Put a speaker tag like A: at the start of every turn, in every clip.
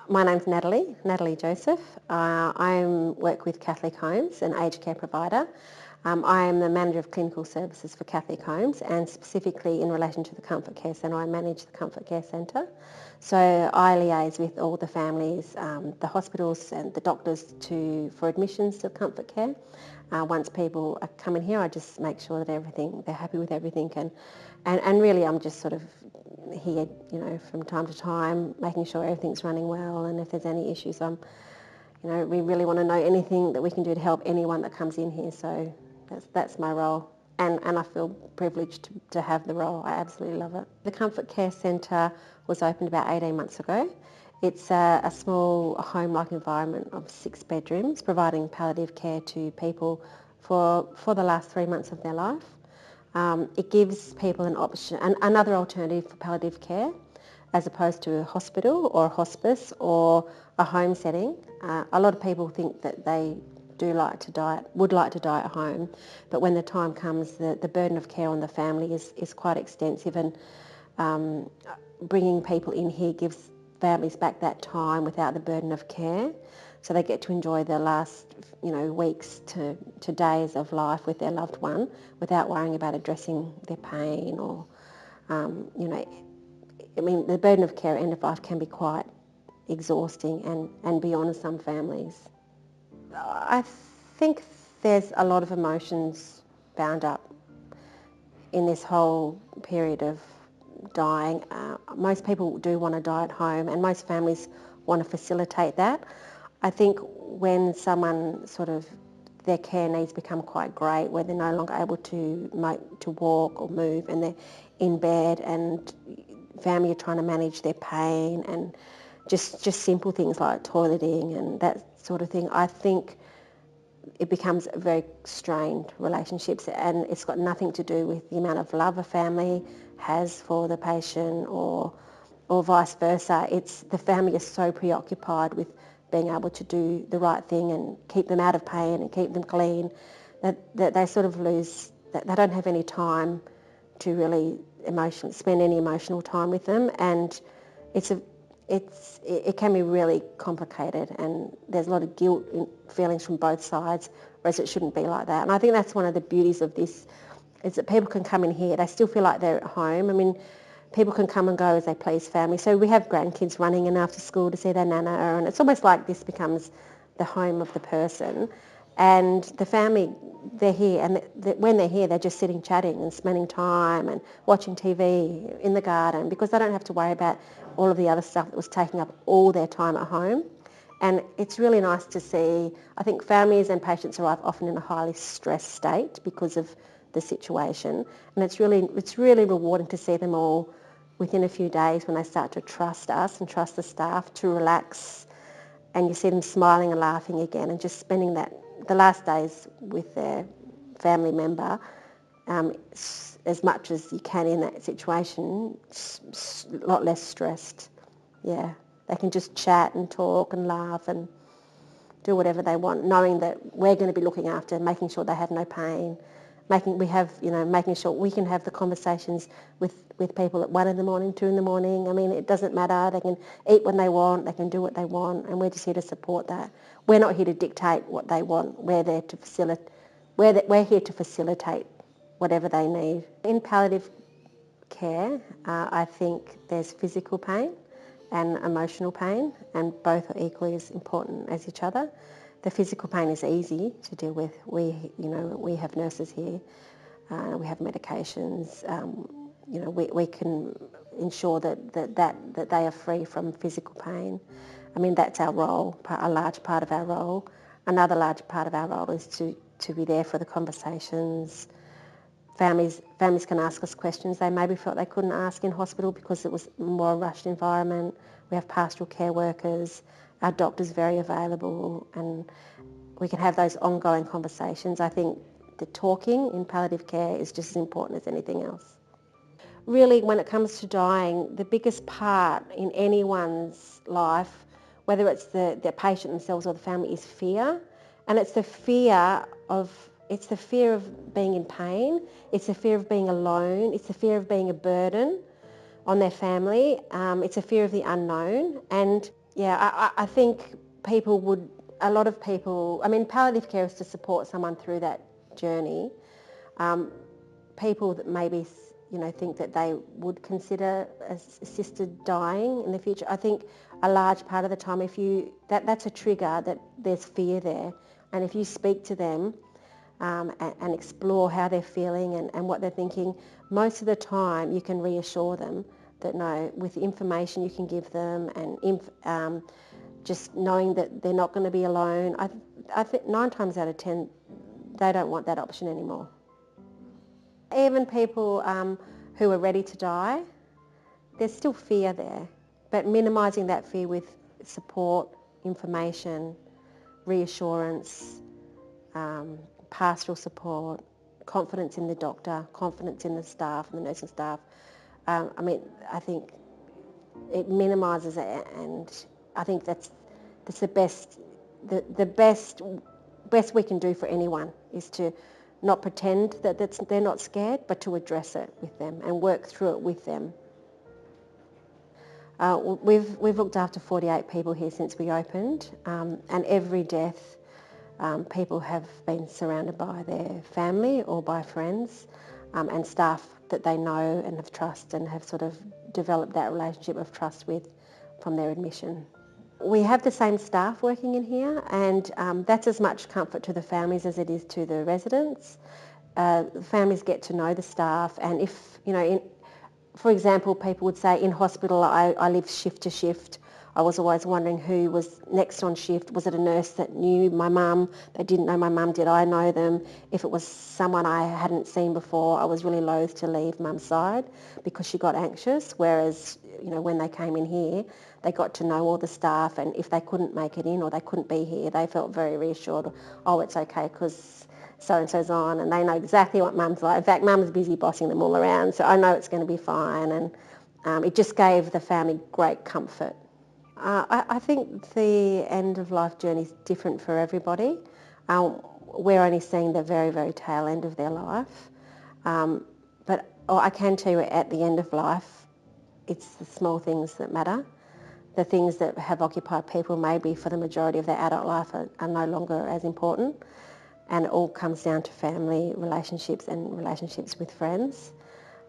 A: My name's Natalie Joseph. I work with Catholic Homes, an aged care provider. I am the Manager of Clinical Services for Catholic Homes, and specifically in relation to the Comfort Care Centre, I manage the Comfort Care Centre. So I liaise with all the families, the hospitals and the doctors for admissions to Comfort Care. Once people are coming here, I just make sure that they're happy with everything, and really I'm just sort of here, from time to time, making sure everything's running well, and if there's any issues, we really want to know anything that we can do to help anyone that comes in here. So that's my role, and I feel privileged to have the role. I absolutely love it. The Comfort Care Centre was opened about 18 months ago. It's a small home-like environment of 6 bedrooms, providing palliative care to people for the last 3 months of their life. It gives people an option, another alternative for palliative care, as opposed to a hospital or a hospice or a home setting. A lot of people think that they would like to die at home, but when the time comes, the burden of care on the family is quite extensive, and bringing people in here gives families back that time without the burden of care, so they get to enjoy the last weeks to days of life with their loved one without worrying about addressing their pain or the burden of care at end of life can be quite exhausting and beyond some families. I think there's a lot of emotions bound up in this whole period of dying. Most people do want to die at home, and most families want to facilitate that. I think when someone their care needs become quite great, where they're no longer able to walk or move, and they're in bed, and family are trying to manage their pain, and just simple things like toileting and that sort of thing, I think it becomes very strained relationships, and it's got nothing to do with the amount of love a family has for the patient or vice versa. It's the family is so preoccupied with being able to do the right thing and keep them out of pain and keep them clean that they sort of lose, that they don't have any time to really spend any emotional time with them, and it can be really complicated, and there's a lot of guilt feelings from both sides, whereas it shouldn't be like that. And I think that's one of the beauties of this, is that people can come in here, they still feel like they're at home. I mean, people can come and go as they please, family. So we have grandkids running in after school to see their nana, and it's almost like this becomes the home of the person. And the family, they're here, and when they're here, they're just sitting chatting and spending time and watching TV in the garden, because they don't have to worry about all of the other stuff that was taking up all their time at home. And it's really nice to see. I think families and patients arrive often in a highly stressed state because of the situation, and it's really rewarding to see them all within a few days, when they start to trust us and trust the staff, to relax, and you see them smiling and laughing again, and just spending the last days with their family member as much as you can in that situation, a lot less stressed. Yeah, they can just chat and talk and laugh and do whatever they want, knowing that we're going to be looking after, making sure they have no pain, making sure we can have the conversations with people at 1 in the morning, 2 in the morning. I mean, it doesn't matter. They can eat when they want, they can do what they want, and we're just here to support that. We're not here to dictate what they want. We're there to facilitate. We're here to facilitate whatever they need. In palliative care, I think there's physical pain and emotional pain, and both are equally as important as each other. The physical pain is easy to deal with. We have nurses here. We have medications. We can ensure that they are free from physical pain. I mean, that's our role, a large part of our role. Another large part of our role is to be there for the conversations. Families can ask us questions they maybe felt they couldn't ask in hospital because it was a more rushed environment. We have pastoral care workers. Our doctor's very available, and we can have those ongoing conversations. I think the talking in palliative care is just as important as anything else. Really, when it comes to dying, the biggest part in anyone's life, whether it's the patient themselves or the family, is fear. And it's the fear of being in pain. It's the fear of being alone. It's the fear of being a burden on their family. It's a fear of the unknown. And Yeah, I think a lot of people, palliative care is to support someone through that journey. People that maybe, think that they would consider assisted dying in the future, I think a large part of the time, that's a trigger, that there's fear there. And if you speak to them and explore how they're feeling and what they're thinking, most of the time you can reassure them that no, with the information you can give them and just knowing that they're not going to be alone, I think 9 times out of 10 they don't want that option anymore. Even people who are ready to die, there's still fear there, but minimising that fear with support, information, reassurance, pastoral support, confidence in the doctor, confidence in the staff and the nursing staff. I think it minimises it, and I think that's the best we can do for anyone is to not pretend that they're not scared, but to address it with them and work through it with them. We've looked after 48 people here since we opened, and every death people have been surrounded by their family or by friends and staff that they know and have trust and have sort of developed that relationship of trust with from their admission. We have the same staff working in here, and that's as much comfort to the families as it is to the residents. The families get to know the staff, and if, for example, people would say in hospital I live shift to shift. I was always wondering who was next on shift. Was it a nurse that knew my mum? They didn't know my mum. Did I know them? If it was someone I hadn't seen before, I was really loath to leave mum's side because she got anxious. Whereas, when they came in here, they got to know all the staff, and if they couldn't make it in or they couldn't be here, they felt very reassured. Oh, it's okay because so-and-so's on, and they know exactly what mum's like. In fact, mum's busy bossing them all around, so I know it's going to be fine. And it just gave the family great comfort. I think the end-of-life journey is different for everybody. We're only seeing the very, very tail end of their life. But I can tell you at the end of life, it's the small things that matter. The things that have occupied people maybe for the majority of their adult life are no longer as important. And it all comes down to family relationships and relationships with friends.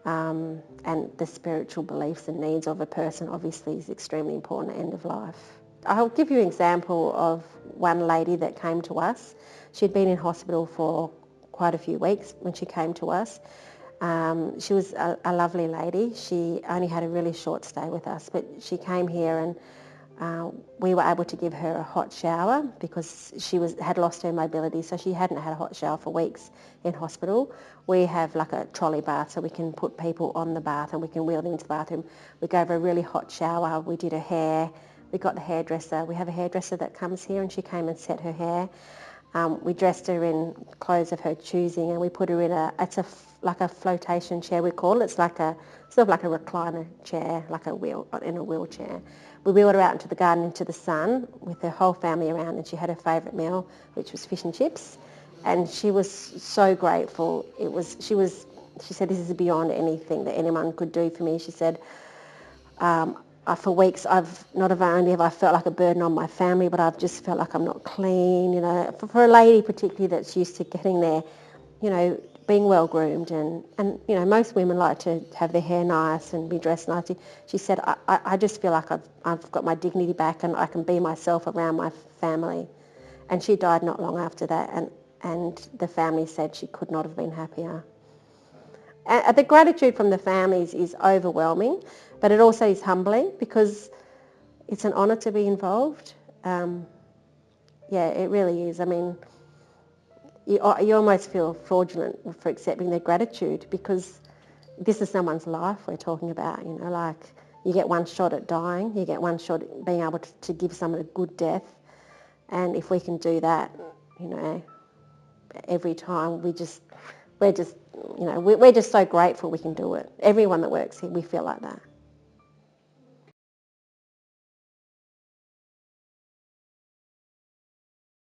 A: And the spiritual beliefs and needs of a person obviously is extremely important at the end of life. I'll give you an example of one lady that came to us. She'd been in hospital for quite a few weeks when she came to us. She was a lovely lady. She only had a really short stay with us, but she came here and we were able to give her a hot shower because she had lost her mobility, so she hadn't had a hot shower for weeks in hospital. We have like a trolley bath, so we can put people on the bath and we can wheel them into the bathroom. We gave her a really hot shower. We did her hair. We got the hairdresser. We have a hairdresser that comes here, and she came and set her hair. We dressed her in clothes of her choosing, and we put her in like a flotation chair, we call it. It's like a sort of like a recliner chair, like in a wheelchair. We wheeled her out into the garden, into the sun, with her whole family around, and she had her favourite meal, which was fish and chips. And she was so grateful. She said, this is beyond anything that anyone could do for me. She said, for weeks, I've not only have I felt like a burden on my family, but I've just felt like I'm not clean. For a lady particularly that's used to getting there, being well groomed, and most women like to have their hair nice and be dressed nicely. She said, I just feel like I've got my dignity back and I can be myself around my family. And she died not long after that, and the family said she could not have been happier. And the gratitude from the families is overwhelming, but it also is humbling because it's an honour to be involved. It really is. You almost feel fraudulent for accepting their gratitude because this is someone's life we're talking about. Like you get one shot at dying, you get one shot at being able to give someone a good death, and if we can do that, every time we're just so grateful we can do it. Everyone that works here, we feel like that.